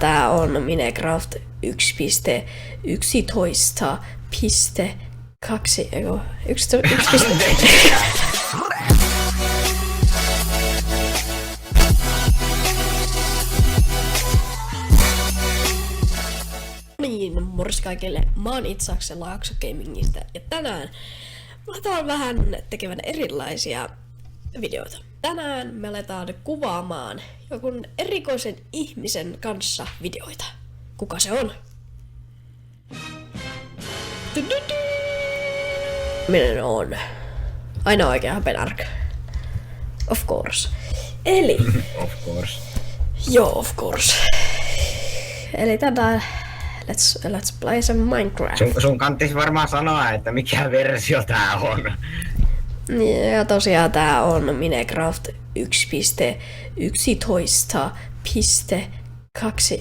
Tää on Minecraft 1.11.2, eikö? 1. Niin, morjens kaikille. Mä oon itse Aksel Laakso Gamingista ja tänään mä aletaan vähän tekemään erilaisia videoita. Tänään me aletaan kuvaamaan jonkun erikoisen ihmisen kanssa videoita. Kuka se on? Minä on aina oikea Penark. Of course. Eli... Of course. Joo, of course. Eli tänään let's play some Minecraft. Sun kantis varmaan sanoa, että mikä versio tää on. Ja tosiaan tää on Minecraft 1.11.2,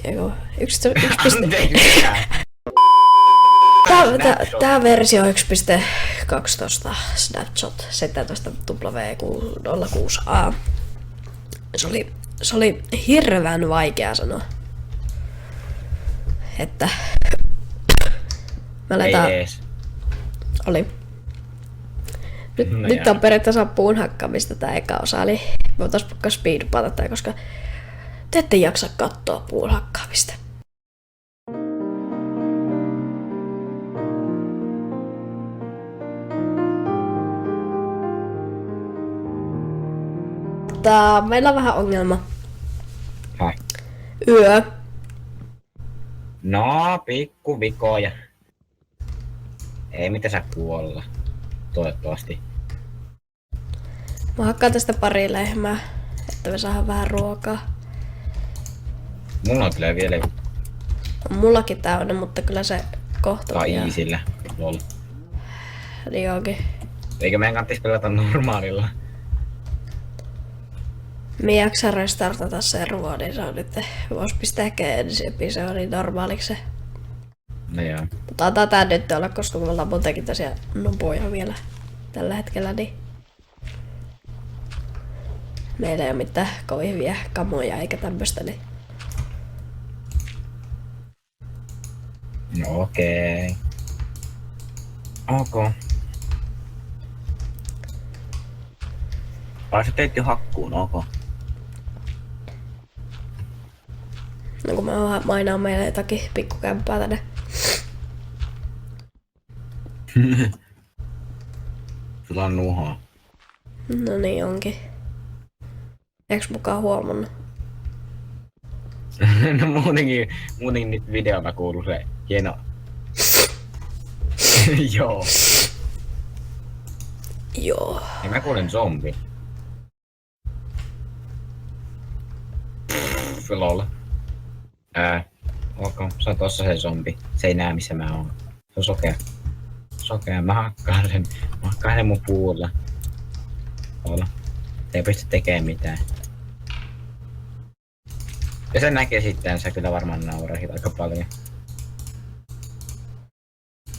eikö? 1. Tää versio 1.12 Snapshot 17W06A. Se oli hirveän vaikea sanoa. Että mä aletaan... Oli. Nyt on periaatteessa puun hakkaamista tää eka osa, eli me voitais vaikka speedupata tää, koska te ette jaksa katsoa puun hakkaamista. Meillä on vähän ongelma. Häh? Yö. No, pikku vikoja. Ei mitä sä kuolla. Toivottavasti. Mä hakkaan tästä pari lehmää, että me saadaan vähän ruokaa. Mulla on kyllä vielä Mullakin täynnä, mutta kyllä se kohta on easillä. Lol. Niin onkin. Eikö meidän kantis pelata normaalilla? Me jaksaa restartata servoa, niin se on nyt... Vois pistää ehkä ensi episodi normaaliksi. No joo. Mutta antaa tää nyt olla, koska me ollaan muutenkin tosiaan nupoja vielä tällä hetkellä, niin... Meillä ei oo mitään kovin hyviä kamoja eikä tämmöstä, niin... No okei. Ok. Ai sä teit jo hakkuun, ok. No kun mä mainaan meille jotakin pikkukämpää tänne. Sulla on nuhaa. No niin onkin. Eiks mukaan huomannut? No muutenkin nyt videolta kuuluu se hieno... Joo. Joo. Ja mä kuulen zombi. Lol. Ok, se on tossa se zombi. Se ei näe missä mä oon. Se on sokea. Sokea, mä hakkaan sen mun puulla. Lol. Se ei pysty tekemään mitään. Ja sen näkee sitten, sä kyllä varmaan naurahit aika paljon.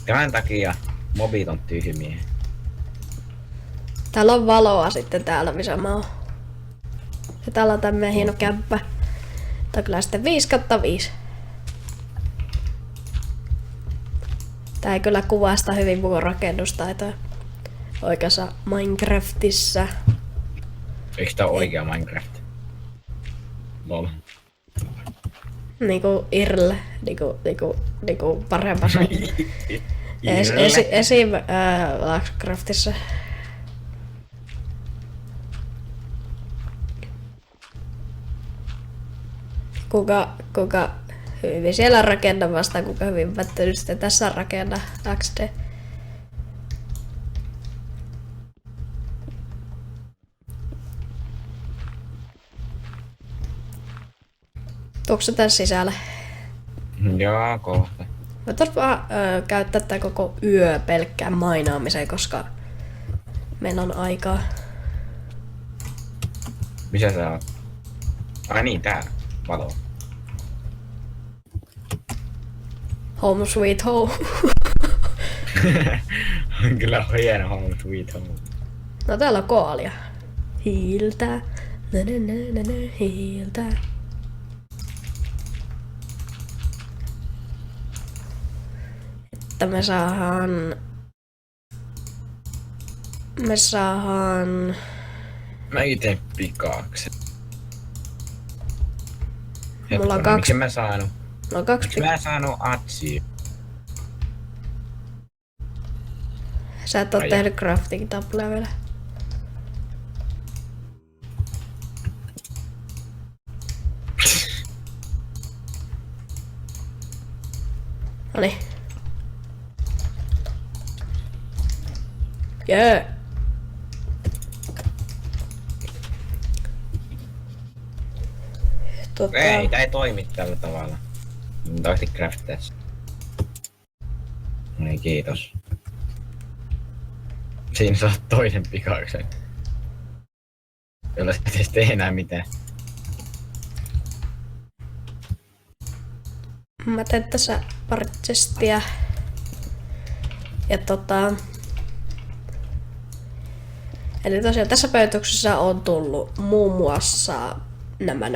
Tämän takia mobit on tyhmiä. Täällä on valoa sitten täällä missä mä oon. Ja täällä on tämmönen hieno kämppä. Tää on kyllä sitten 5/5. Tää ei kyllä kuvasta hyvin mun rakennustaitoa oikeassa Minecraftissa. Eikö tää oikea Minecraft? Lol. Niinku Irl, niinku parempassa. Esim. Minecraftissa. Kuka hyvin siellä rakenna vasta, kuka hyvin välttänyt sitten tässä rakenna XD. Tuoks se tässä sisällä? Joo, kohta. Voitais vaan käyttää tää koko yö pelkkään mainaamiseen, koska meillä on aikaa. Missä sä oot? Ai niin, tää. Valo. Home sweet home. Kyllä on hieno home sweet home. No täällä on koalia. Hiiltää. Hiiltää. että me saadaan Mä ite pikaaksen. Mulla on Hetkonen, kaksi- miksi mä saanut? no 2 Miksi mä en saanut atsia? Sä et oo Ai tehnyt crafting tableja vielä. Noniin. Jee. Ei, tää ei toimi tällä tavalla. Mä otin crafteessa. No niin, kiitos. Siinä saat toisen pikauksen. Jolla sä et edes tee enää mitään. Mä teen tässä pari chestiä. Ja eli tosiaan tässä päivityksessä on tullut muun muassa nämä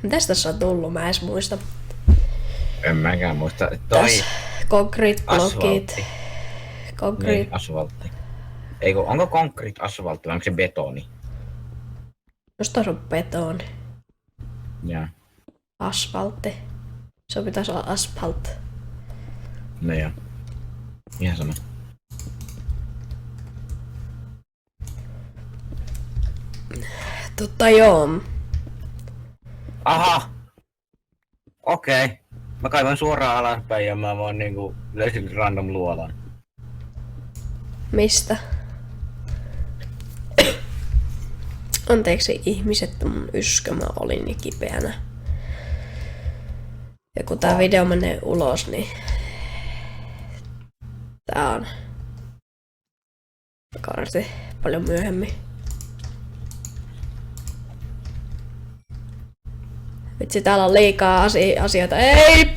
mitäs tässä on tullut? Mä en edes muista. En mäkään muista. Toi Concrete blockit. asfaltti. Concrete. Niin, asfaltti. Eiku, onko concrete asfaltti vai onko se betoni? Musta on betoni. Jaa. Asfaltti. Se pitäisi olla asphalt. No joo. Ihan sama. Joo. Aha! Okei. Mä kaivan suoraan alaspäin ja mä vaan niinku löysin random luolan. Mistä? Anteeksi ihmiset, mun yskä, mä olin niin kipeänä. Ja kun tää video menee ulos, niin tää on karti paljon myöhemmin. Vitsi, täällä on liikaa asioita. Ei!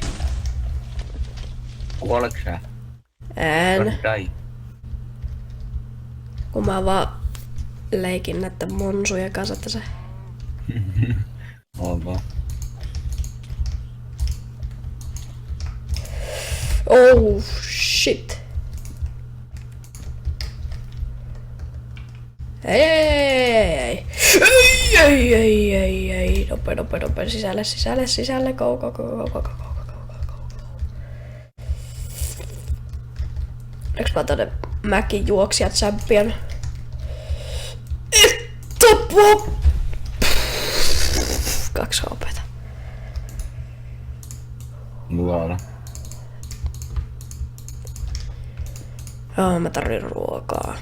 Kuoleeko sä? En. Tai. Kun mä vaan leikin näiden monsujen kanssa tässä. Opa. Oh shit. Ei. Nope. Sisälle. Go. Onneksi mä oon tonne mäkin juoksijat champion. Tapua! 2 HP:tä. Luola. Mä tarvin ruokaa.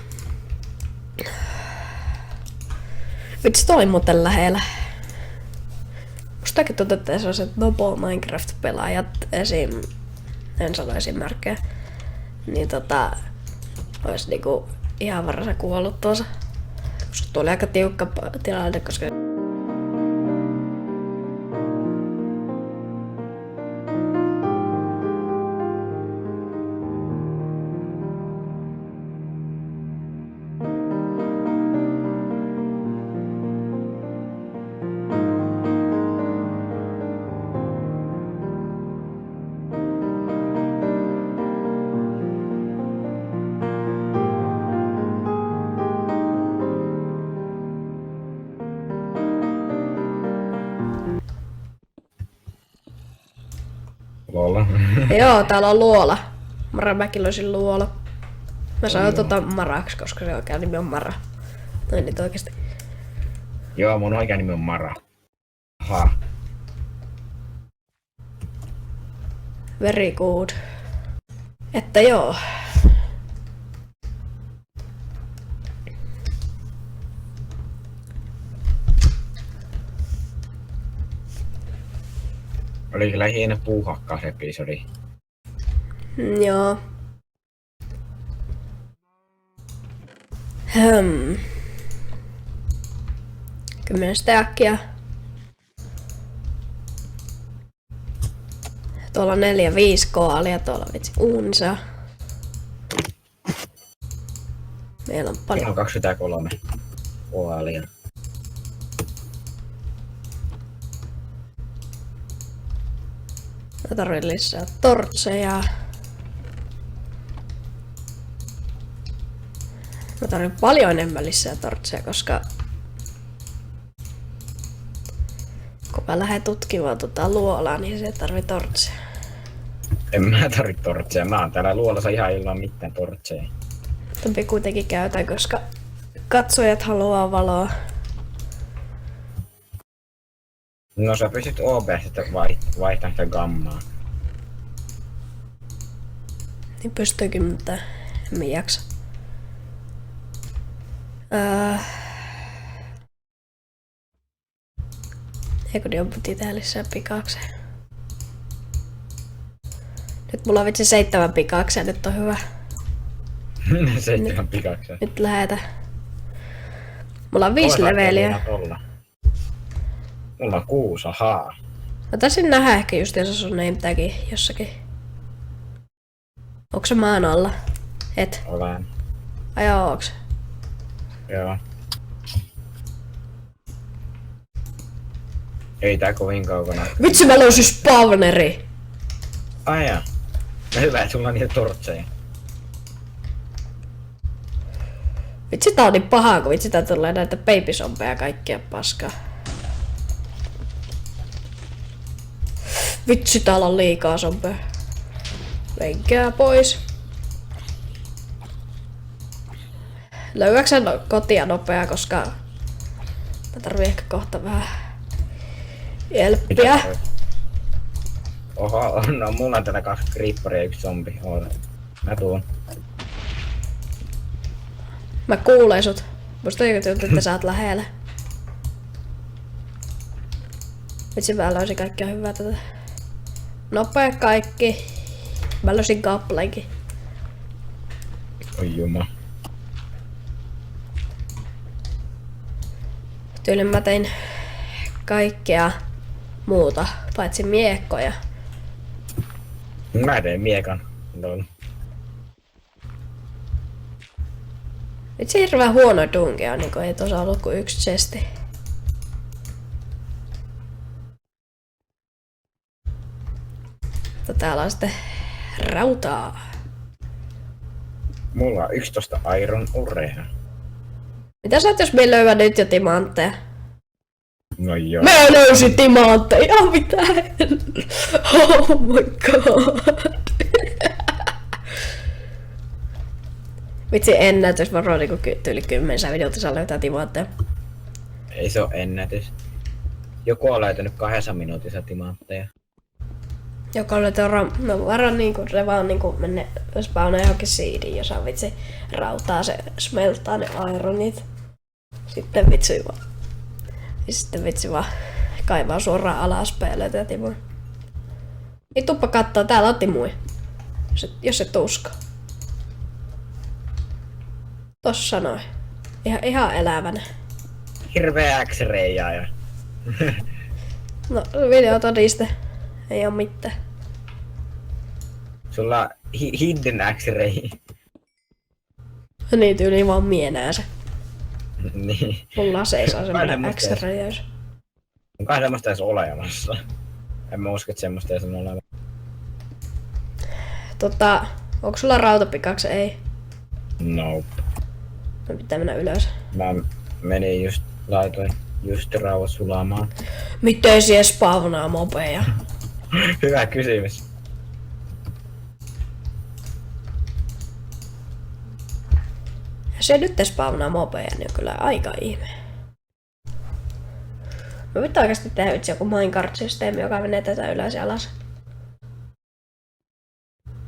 Vitsi, toi oli muuten lähellä. Mustakin tuntuu, että sellaiset nobo Minecraft-pelaajat esim. En sano esimerkkejä. Niin ois niinku ihan varassa kuollut tuossa. Koska tuo oli aika tiukka tilanne, koska Luola. joo, täällä on luola. Mäkin löysin luola. Mä sain Maraksi, koska se oikea nimi on Mara. Noin nyt oikeesti. Joo, mun oikea nimi on Mara. Aha. Very good. Että joo. Oli kyllä hieno puuhakkaus-episodi. Joo. 10 stackia. Tuolla on 4-5 koalia, tuolla vitsi uunsa. Meillä on Mulla paljon. on 23 koalia. Mä tarvin lisää tortseja. tarvii paljon enemmän lisää tortseja, koska kun mä lähden tutkimaan luolaa, niin se tarvii tortseja. En mä tarvitse tortseja. Mä oon täällä luolassa ihan ilman mitään tortseja. Mutta kuitenkin käytän, koska katsojat haluaa valoa. No sä pystyt OBS:stä vaihtamaan sitä gammaa. Niin pystyykin, mutta en jaksa. Eikö niin piti tehdä lisää pikakseen? Nyt mulla on vitsi 7 pikaksea, nyt on hyvä. 7 pikaksea. Nyt lähetä. Mulla on 5 leveliä. Mulla on 6, ahaa. Mä taisin nähdä ehkä just jos sun name tagin jossakin. Onko se maan alla? Et. Olen. Ai joo, onks? Joo. Ei tää kovin kaukana. Vitsi mä löysin spawneri! Ai jaa. No hyvä, että sulla on niitä tortseja. Vitsi tää on niin pahaa, kun vitsi tää tulee näitä babysompeja ja kaikkia paskaa. Vitsi täällä on liikaa sompeja. Menkää pois. Löydäksä kotia nopea, koska mä tarvii ehkä kohta vähän helppiä. Oho, no mulla on täällä 2 creeperia ja 1 zombi. Oota. Mä tuun. Mä kuulen sut. Musta tuntuu, että sä oot lähellä. Vitsi mä löysin kaikkea hyvää tätä. Nopea kaikki. Mä löysin kappaleenkin. Oi juma. Tyylin mä tein kaikkea muuta, paitsi miekkoja. Mä tein miekan. Lol. Vitsi hirveän huono dunkea, niin ei tossa ollut kuin 1 chesti. Täällä on sitten rautaa. Mulla on 11 iron urea. Mitä sä oot, jos me löydän nyt jo timantteja? No joo. Mä löysin timantteja, mitä? Oh my god. Vitsi ennätys, varmaan niinku yli 10 videolta saa löytää timantteja. Ei se oo ennätys. Joku on löytänyt 2 minuutissa timantteja. Joka on no varmaan niinku se vaan niinku menne spawnaa johonkin seediin, jos on vitsi rautaa, se smeltaa ne ironit. Sitten vitsi vaan kaivaa suoraan alaspäin ja löytää Timoa. Ei tuppa kattoo, täällä on Timui. Jos et usko. Tossa noin. Ihan elävänä. Hirveä X-rayjaaja. No videotodiste. Ei oo mitään. Sulla on hidden X-ray. Niin tyyli vaan mienäänsä. Niin. Mulla aseissa semmonen X-räjäys. On kai semmoista edes olemassa. En mä usko, että semmoista edes on olemassa. Onko sulla rautapikaksi? Ei. Nope. Mä pitää mennä ylös. Mä menin laitoin just rauhat sulamaan. Miten siellä spawnaa mobeja? Hyvä kysymys. Jos se nyt spawnaa mobeja, niin on kyllä aika ihme. Mä pitää oikeasti tehdä yksi joku Minecraft-systeemi, joka menee tätä ylös ja alas.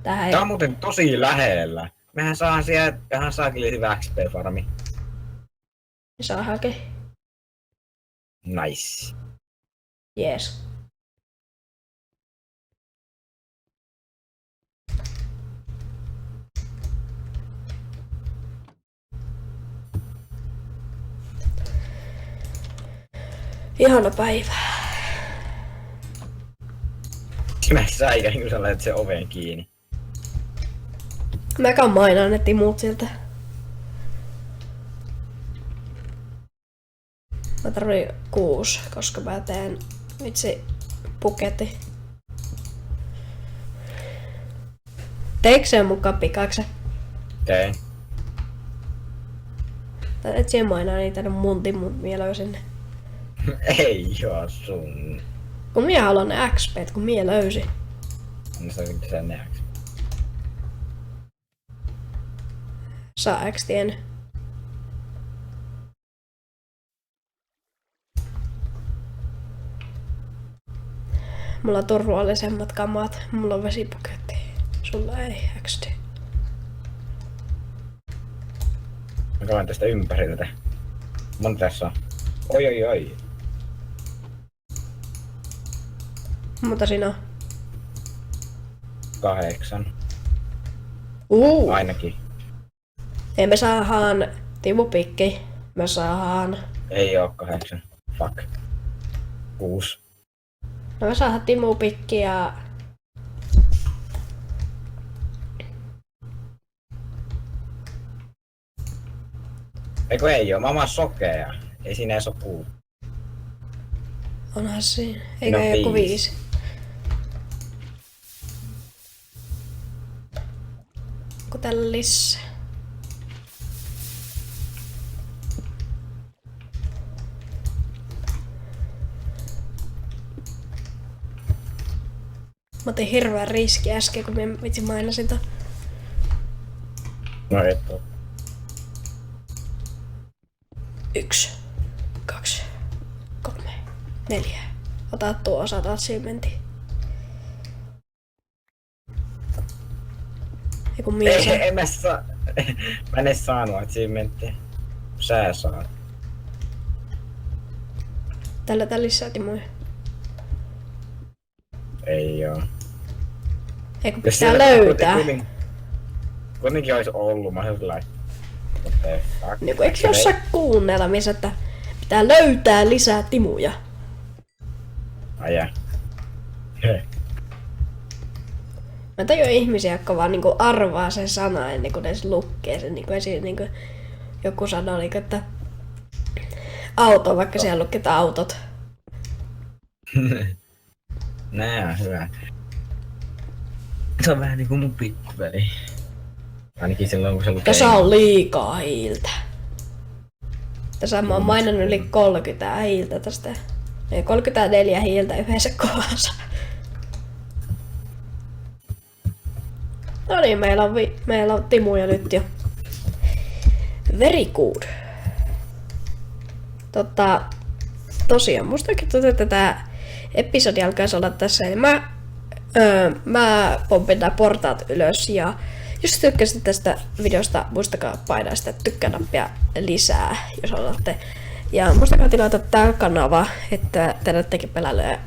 Tää on muuten tosi lähellä. Mehän saadaan siellä ihan saakeli hyvä XP-farmi. Saadaankin. Nice. Jees. Ihana päivä. Mä säikäin, kun sä laitat sen oven kiinni. Mäkään mainaan ne timut siltä. Mä tarvii 6, koska mä teen vitsi puketti. Teikö sen mukaan pikakse? Tein. Et se mainaa niitä mun timmun mie löysin ne. Ei joo sun. Kun mie haluan ne XPt, kun mie löysin. No se on sen näyksi. Saa XTn. Mulla on turvallisemmat kamat. Mulla on vesipaketti. Sulla ei XD. Mä käyn tästä ympäriltä. Monta tässä on? Oi. Mutta siinä on. 8. Ainakin. Ei me saadaan timupikki. Me saadaan. Ei oo 8. Fuck. 6. No me saadaan timupikki ja. Eiku ei oo, mä oon sokea. Ei siinä edes oo 6. Onhan siinä. Eikö No, joku 5. 5? Onko täällä lisää? Mä otin hirveän riski äsken, kun mä vitsi mainasin ton. No et oo. 1, 2, 3, 4. Ota tuo 100 achievementia. Ja kun mies saa. En mä saa. Mä en edes saanut achievementtia. Sä saat. Tällä lisää timoja. Ei oo. Ei kun Jos pitää siellä löytää. Kuitenkin ois ollu mahdollista. Mutta ei. Niinku eikö jossain kuunnelmissa, että pitää löytää lisää timuja? Aja. Mä tajun ihmisiä, jotka vaan niinku arvaa sen sanan ennen kuin ne lukee sen. Niinku esiin niinku joku sanoo, niinku, että auto, vaikka siellä luketaan autot. Nää on hyvä. Se on vähän niinku mun pikkuveli. Ainakin silloin kun se lukee. Tässä on liikaa hiiltä. Tässä mä oon maininnut yli 30 hiiltä tästä. Ei 34 hiiltä yhdessä kohdassa. No niin, meillä on timuja nyt jo. Very good. Tosiaan, mustakin että tää episodi alkaisi olla tässä. Eli mä pompin nää portaat ylös ja jos tykkäsit tästä videosta, muistakaa painaa sitä tykkää-nappia lisää, jos haluatte. Ja muistakaa tilata tää kanava, että tiedättekin pelailuja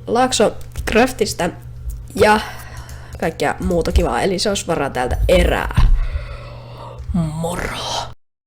Laakso Craftista ja kaikkea muuta kivaa. Eli se olisi varaa täältä erää. Moro!